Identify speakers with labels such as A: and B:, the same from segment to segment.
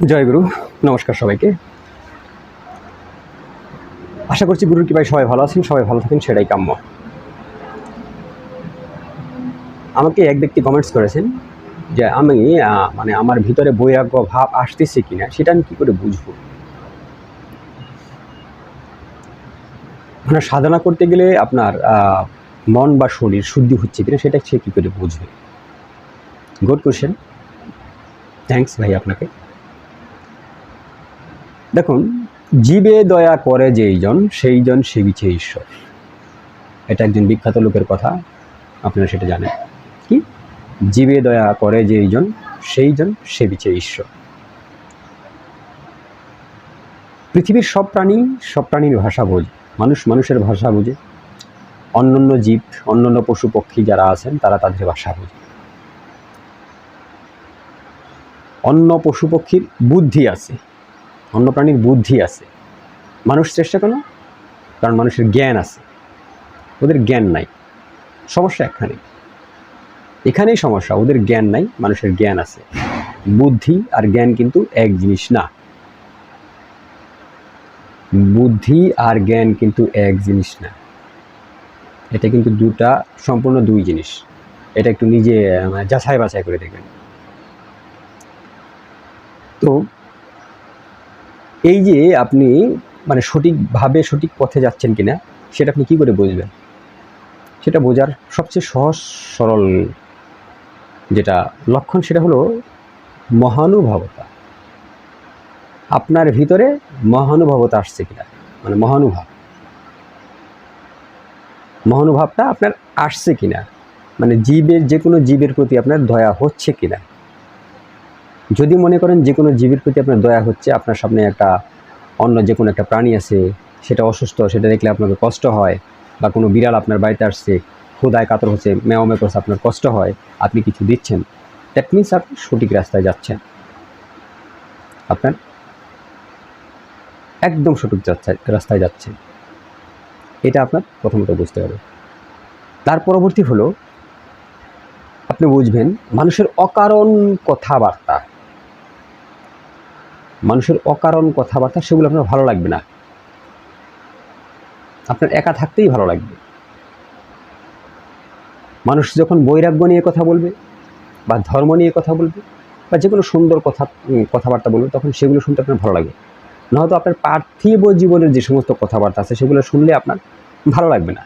A: জয় গুরু। নমস্কার সবাইকে। আশা করছি গুরুর কৃপায় সবাই ভালো আছেন, সবাই ভালো থাকেন, সেটাই কাম্য। আমাকে এক ব্যক্তি কমেন্টস করেছেন যে আমি মানে আমার ভিতরে বৈরাগ্য ভাব আসতেছে কিনা সেটা আমি কী করে বুঝবো। মানে সাধনা করতে গেলে আপনার মন বা শরীর শুদ্ধি হচ্ছে কিনা সেটা সে কী করে বুঝবে। গুড কোয়েশ্চেন, থ্যাঙ্কস ভাই আপনাকে। দেখুন, জীবে দয়া করে যেইজন সেইজন সেবিছে ঈশ্বর, এটা একজন বিখ্যাত লোকের কথা, আপনারা সেটা জানেন। কি, জীবে দয়া করে যেইজন সেইজন সেবিছে ঈশ্বর। পৃথিবীর সব প্রাণীর ভাষা বোঝে, মানুষের ভাষা বোঝে, অন্যান্য জীব অন্যান্য পশু পক্ষী যারা আছেন তারা তাদের ভাষা বোঝে। অন্য পশু পক্ষীর বুদ্ধি আছে, অন্য প্রাণীর বুদ্ধি আছে, মানুষ চেষ্টা কেন? কারণ মানুষের জ্ঞান আছে, ওদের জ্ঞান নাই। সমস্যা এখানেই সমস্যা, ওদের জ্ঞান নাই, মানুষের জ্ঞান আছে। বুদ্ধি আর জ্ঞান কিন্তু এক জিনিস না, বুদ্ধি আর জ্ঞান কিন্তু এক জিনিস না, এটা কিন্তু সম্পূর্ণ দুই জিনিস। এটা একটু নিজে যাচাই বাছাই করে দেখবেন। তো এই যে আপনি মানে সঠিকভাবে সঠিক পথে যাচ্ছেন কিনা সেটা আপনি কি করে বুঝবেন? সেটা বোঝার সবচেয়ে সহজ সরল যেটা লক্ষণ সেটা হলো মহানুভবতা। আপনার ভিতরে মহানুভবতা আসছে কিনা, মানে মহানুভাবটা আপনার আসছে কিনা, মানে যে কোনো জীবের প্রতি আপনার দয়া হচ্ছে কিনা। যদি মনে করেন যে কোনো জীবের প্রতি আপনার দয়া হচ্ছে, আপনার সামনে অন্য যে কোনো একটা প্রাণী আছে, সেটা অসুস্থ, সেটা দেখলে আপনাকে কষ্ট হয়, বা কোনো বিড়াল আপনার বাড়িতে আসছে, ক্ষুধায় কাতর হচ্ছে, ম্যাও ম্যাও করছে, আপনার কষ্ট হয়, আপনি কিছু দিচ্ছেন, দ্যাট মিনস আপনি সঠিক রাস্তায় যাচ্ছেন, আপনার একদম সঠিক রাস্তায় যাচ্ছেন। এটা আপনার প্রথমত বুঝতে হবে। তার পরবর্তী হলো আপনি বুঝবেন মানুষের অকারণ কথাবার্তা, সেগুলো আপনার ভালো লাগবে না, আপনার একা থাকতেই ভালো লাগবে। মানুষ যখন বৈরাগ্য নিয়ে কথা বলবে, বা ধর্ম নিয়ে কথা বলবে, বা যে কোনো সুন্দর কথাবার্তা বলবে, তখন সেগুলো শুনতে আপনার ভালো লাগবে। নয়তো আপনার পার্থিব জীবনের যে সমস্ত কথাবার্তা আছে সেগুলো শুনলে আপনার ভালো লাগবে না।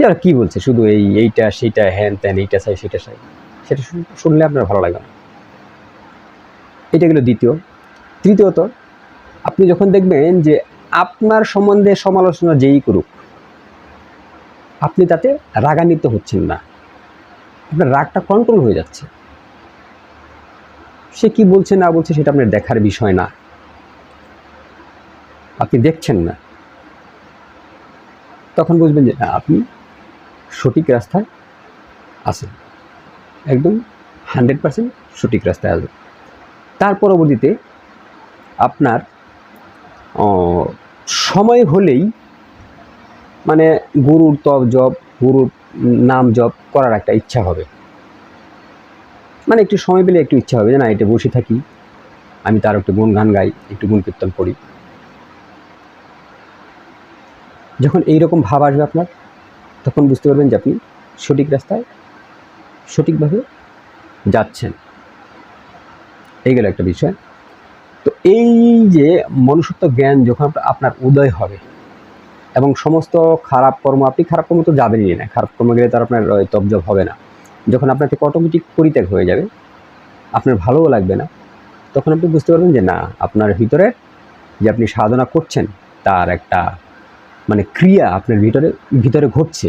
A: যারা কী বলছে, শুধু এইটা সেইটা, হ্যান ত্যান, এইটা চাই সেটা চাই, সেটা শুনলে আপনার ভালো লাগবে না। এটা গেল দ্বিতীয়। তৃতীয়ত, আপনি যখন দেখবেন যে আপনার সম্বন্ধে সমালোচনা যেই করুক, আপনি তাতে রাগান্বিত হচ্ছেন না, আপনার রাগটা কন্ট্রোল হয়ে যাচ্ছে। সে কি বলছে না বলছে সেটা আপনার দেখার বিষয় না, আপনি দেখছেন না। তখন বুঝবেন যে আপনি সঠিক রাস্তায় আছেন, একদম 100% সঠিক রাস্তায় আসবেন। তার পরবর্তীতে আপনার সময় হলেই মানে গুরুর তপ জপ, গুরুর নাম জপ করার একটা ইচ্ছা হবে, মানে একটু সময় পেলে একটু ইচ্ছা হবে যে না, এটা বসে থাকি, আমি তার একটু গান গাই, একটু গুণ কীর্তন করি। যখন এইরকম ভাব আসবে আপনার, তখন বুঝতে পারবেন যে আপনি সঠিক রাস্তায় সঠিকভাবে যাচ্ছেন। এই গেল একটা বিষয়। তো এই যে মনুষ্যত্ব জ্ঞান যখন আপনার উদয় হবে, এবং সমস্ত খারাপ কর্ম, আপনি খারাপ কর্ম তো যাবেনই না, খারাপ কর্ম গেলে তার আপনার তপজপ হবে না। যখন আপনার থেকে অটোমেটিক পরিত্যাগ হয়ে যাবে, আপনার ভালোও লাগবে না, তখন আপনি বুঝতে পারবেন যে না, আপনার ভিতরে যে আপনি সাধনা করছেন তার একটা মানে ক্রিয়া আপনার ভিতরে ঘটছে,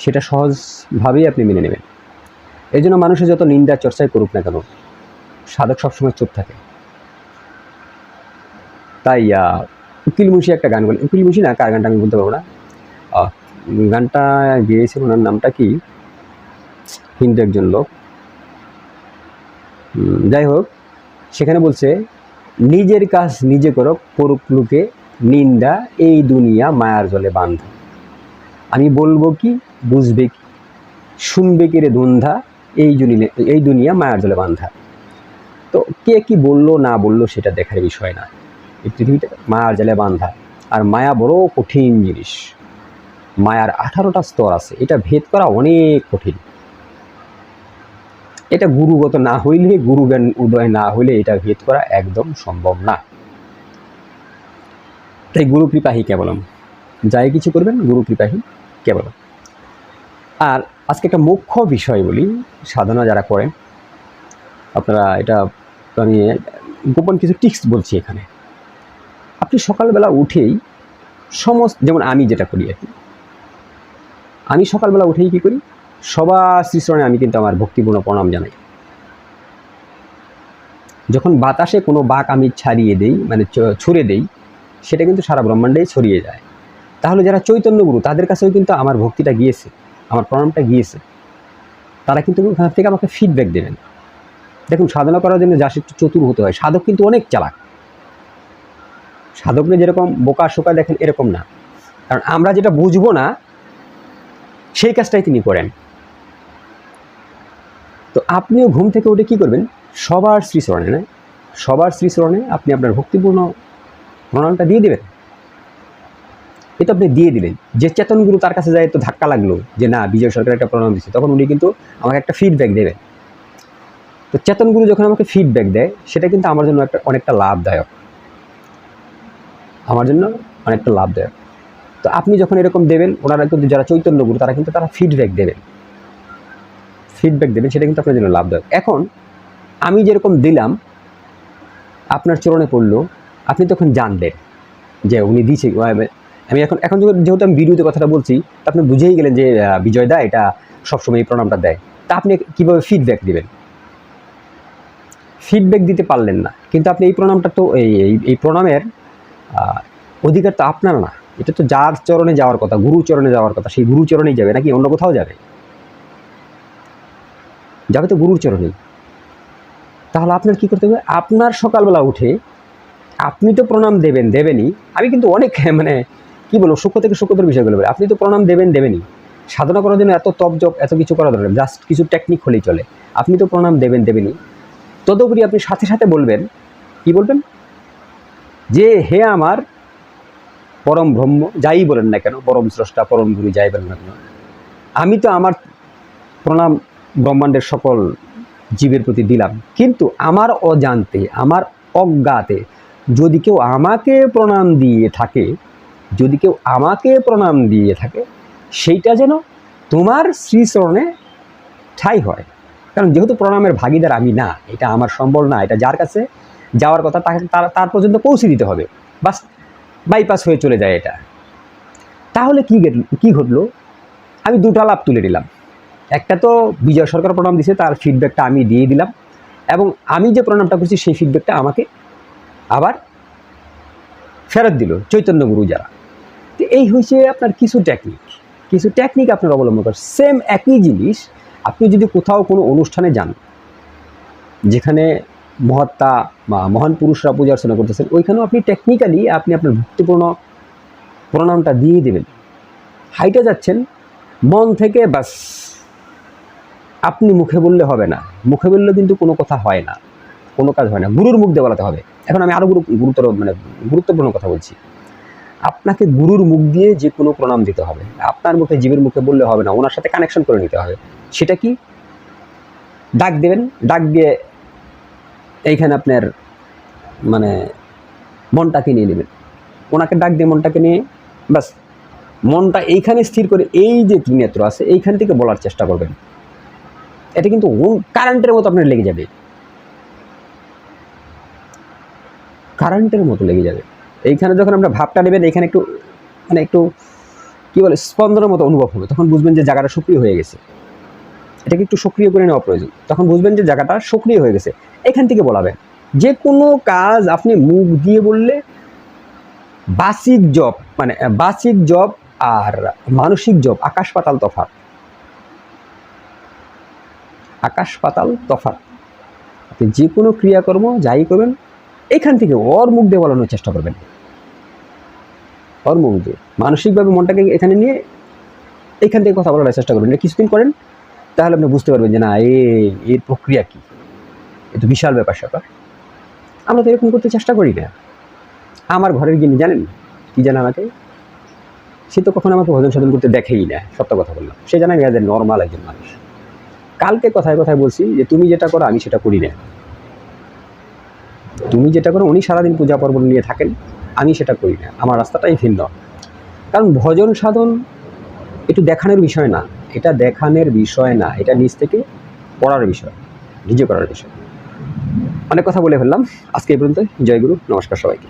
A: সেটা সহজভাবেই আপনি মেনে নেবেন। এই জন্য মানুষের যত নিন্দা চর্চাই করুক না কেন, সাধক সবসময় চুপ থাকে। তাই উকিল মুন্সি একটা গান বলে, উকিল মুন্সি না, কার গানটা আমি বলতে পারবো না, গানটা গেয়েছিল, ওনার নামটা কি, হিন্দু একজন লোক, যাই হোক, সেখানে বলছে নিজের কাজ নিজে করো, করুক লোকে নিন্দা, এই দুনিয়া মায়ার জলে বান্ধা। আমি বলবো কি, বুঝবে কি, শুনবে কি রে ধুন্ধা, এই দুনিয়া মায়ার জলে বান্ধা। তো তো কে কি বললো না বললো সেটা দেখার বিষয় না। এই পৃথিবীতে মায়ার জালে বাঁধা, আর মায়া বড় কঠিন জিনিস। মায়ার 18টা স্তর আছে, এটা ভেদ করা অনেক কঠিন। এটা গুরুগত না হইলে, গুরুজ্ঞান উদয় না হইলে এটা ভেদ করা একদম সম্ভব না। তাই গুরু কৃপাহি কেবলম, যাই কিছু করবেন গুরু কৃপাহি কেবলম। আর আজকে একটা মুখ্য বিষয় বলি, সাধনা যারা করেন আপনারা, এটা আমি গোপন কিছু টিপস বলছি এখানে। আপনি সকালবেলা উঠেই সমস্ত, যেমন আমি যেটা করি আর কি, আমি সকালবেলা উঠেই কী করি, সবার শ্রীচরণে আমি কিন্তু আমার ভক্তিপূর্ণ প্রণাম জানাই। যখন বাতাসে কোনো বাঁক আমি ছাড়িয়ে দেই, মানে ছুড়ে দেই, সেটা কিন্তু সারা ব্রহ্মাণ্ডেই ছড়িয়ে যায়। তাহলে যারা চৈতন্য গুরু তাদের কাছেও কিন্তু আমার ভক্তিটা গিয়েছে, আমার প্রণামটা গিয়েছে। তারা কিন্তু ওখান থেকে আমাকে ফিডব্যাক দেবেন। দেখুন, সাধনা করার জন্য যা একটু চতুর হতে হয়। সাধক কিন্তু অনেক চালাক। সাধকরা যেরকম বোকা শোকা দেখেন এরকম না, কারণ আমরা যেটা বুঝবো না সেই কাজটাই তিনি করেন। তো আপনিও ঘুম থেকে উঠে কী করবেন, সবার শ্রীচরণে, না সবার শ্রীচরণে আপনি আপনার ভক্তিপূর্ণ প্রণামটা দিয়ে দেবেন। এটা আপনি দিয়ে দিলেন। যে চেতন গুরু তার কাছে যায় তো ধাক্কা লাগলো যে না, বিজয় সরকার একটা প্রণাম দিচ্ছে, তখন উনি কিন্তু আমাকে একটা ফিডব্যাক দেবেন। তো চেতন গুরু যখন আমাকে ফিডব্যাক দেয়, সেটা কিন্তু আমার জন্য অনেকটা লাভদায়ক, আমার জন্য অনেকটা লাভদায়ক। তো আপনি যখন এরকম দেবেন, ওনারা কিন্তু যারা চৈতন্য গুরু তারা কিন্তু ফিডব্যাক দেবেন, সেটা কিন্তু আপনার জন্য লাভদায়ক। এখন আমি যেরকম দিলাম, আপনার চরণে পড়লো, আপনি তখন জানলেন যে উনি দিয়েছে। আমি এখন যেহেতু আমি ভিডিওতে কথাটা বলছি, তা আপনি বুঝেই গেলেন যে বিজয় দা এটা সবসময় এই প্রণামটা দেয়। তা আপনি কীভাবে ফিডব্যাক দেবেন? ফিডব্যাক দিতে পারলেন না, কিন্তু আপনি এই প্রণামটা তো এই প্রণামের অধিকার তো আপনার না। এটা তো যার চরণে যাওয়ার কথা, গুরু চরণে যাওয়ার কথা, সেই গুরু চরণেই যাবে, নাকি অন্য কোথাও যাবে? যাবে তো গুরুর চরণেই। তাহলে আপনার কী করতে হবে? আপনার সকালবেলা উঠে আপনি তো প্রণাম দেবেনই। আমি কিন্তু অনেক কী বলবো, সূক্ষ্ম থেকে সূক্ষ্মতর বিষয়গুলো বলে, আপনি তো প্রণাম দেবেনই। সাধনা করার জন্য এত তপ জপ এত কিছু করা দরকার, জাস্ট কিছু টেকনিক হলেই চলে। আপনি তো প্রণাম দেবেনই। তদুপরি আপনি সাথে সাথে বলবেন, কি বলবেন, যে হে আমার পরম ব্রহ্ম, যাই বলেন না কেন, পরম স্রষ্টা পরম গুরু যাই বলেন না কেন, আমি তো আমার প্রণাম ব্রহ্মাণ্ডের সকল জীবের প্রতি দিলাম, কিন্তু আমার অজান্তে, আমার অজ্ঞাতে যদি কেউ আমাকে প্রণাম দিয়ে থাকে, সেইটা যেন তোমার শ্রীচরণে ঠাঁই হয়। কারণ যেহেতু প্রণামের ভাগিদার আমি না, এটা আমার সম্বল না, এটা যার কাছে যাওয়ার কথা তার পর্যন্ত পৌঁছে দিতে হবে, বাস বাইপাস হয়ে চলে যায় এটা। তাহলে কি ঘটলো? আমি দুটো লাভ তুলে নিলাম। একটা তো বিজয় সরকার প্রণাম দিয়েছে, তার ফিডব্যাকটা আমি দিয়ে দিলাম, এবং আমি যে প্রণামটা করছি সেই ফিডব্যাকটা আমাকে আবার ফেরত দিল চৈতন্য গুরু যারা। তো এই হয়েছে আপনার কিছু টেকনিক আপনার অবলম্বন করেন। সেম একই জিনিস আপনি যদি কোথাও কোনো অনুষ্ঠানে যান, যেখানে মহাত্মা বা মহান পুরুষরা পূজা অর্চনা করতেছেন, ওইখানেও আপনি টেকনিক্যালি আপনি আপনার ভক্তিপূর্ণ প্রণামটা দিয়ে দেবেন। হাইটে যাচ্ছেন মন থেকে, বাস আপনি মুখে বললে হবে না, মুখে বললে কিন্তু কোনো কথা হয় না, কোনো কাজ হয় না, গুরুর মুখ দিয়ে বলাতে হবে। এখন আমি আরও গুরুত্বপূর্ণ কথা বলছি। আপনাকে গুরুর মুখ দিয়ে যে কোনো প্রণাম দিতে হবে, আপনার মুখে জীবের মুখে বললে হবে না, ওনার সাথে কানেকশন করে নিতে হবে। সেটা কি? ডাক দেবেন, ডাক দিয়ে এইখানে আপনার মনটাকে নিয়ে নেবেন, ওনাকে ডাক দিয়ে মনটাকে নিয়ে বাস মনটা এইখানে স্থির করে, এই যে ত্রিনেত্র আছে এইখান থেকে বলার চেষ্টা করবেন। এটা কিন্তু কারেন্টের মতো আপনার লেগে যাবে, কারেন্টের মতো লেগে যাবে। এইখানে যখন আপনার ভাবটা নেবেন, এইখানে একটু কী বলে, স্পন্দনের মতো অনুভব হবে, তখন বুঝবেন যে জায়গাটা সক্রিয় হয়ে গেছে। এটাকে একটু সক্রিয় করে নেওয়া প্রয়োজন, তখন বুঝবেন যে জায়গাটা সক্রিয় হয়ে গেছে। এখান থেকে বলাবেন। যে কোনো কাজ আপনি মুখ দিয়ে বললে, বাচিক জব আর মানসিক জব আকাশ পাতাল তফাৎ। আপনি যে কোনো ক্রিয়াকর্ম যাই করবেন, এখান থেকে ওর মুখ দিয়ে বলানোর চেষ্টা করবেন, ওর মুখ দিয়ে মানসিকভাবে মনটাকে এখানে নিয়ে এখান থেকে কথা বলার চেষ্টা করবেন। কিছুদিন করেন, তাহলে আপনি বুঝতে পারবেন যে না, এর প্রক্রিয়া কী। এ তো বিশাল ব্যাপার স্যাপার। আমরা তো এরকম করতে চেষ্টা করি না। আমার ঘরের গিনি জানেন কি জানে আমাকে, সে তো কখনো আমাকে ভজন সাধন করতে দেখেই না, সত্য কথা বললাম। সে জানে আমি এজ এ নর্মাল একজন মানুষ। কালকে কথায় কথায় বলছি যে তুমি যেটা করো আমি সেটা করি না। তুমি যেটা করো, উনি সারাদিন পূজা পার্বণ নিয়ে থাকেন, আমি সেটা করি না, আমার রাস্তাটাই ভিন্ন। কারণ ভজন সাধন একটু দেখানোর বিষয় না, এটা দেখানোর বিষয় না, এটা নিজ থেকে পড়ার বিষয়, নিজে করার বিষয়। অনেক কথা বলে ফেললাম, আজকে এই পর্যন্ত। জয় গুরু, নমস্কার সবাইকে।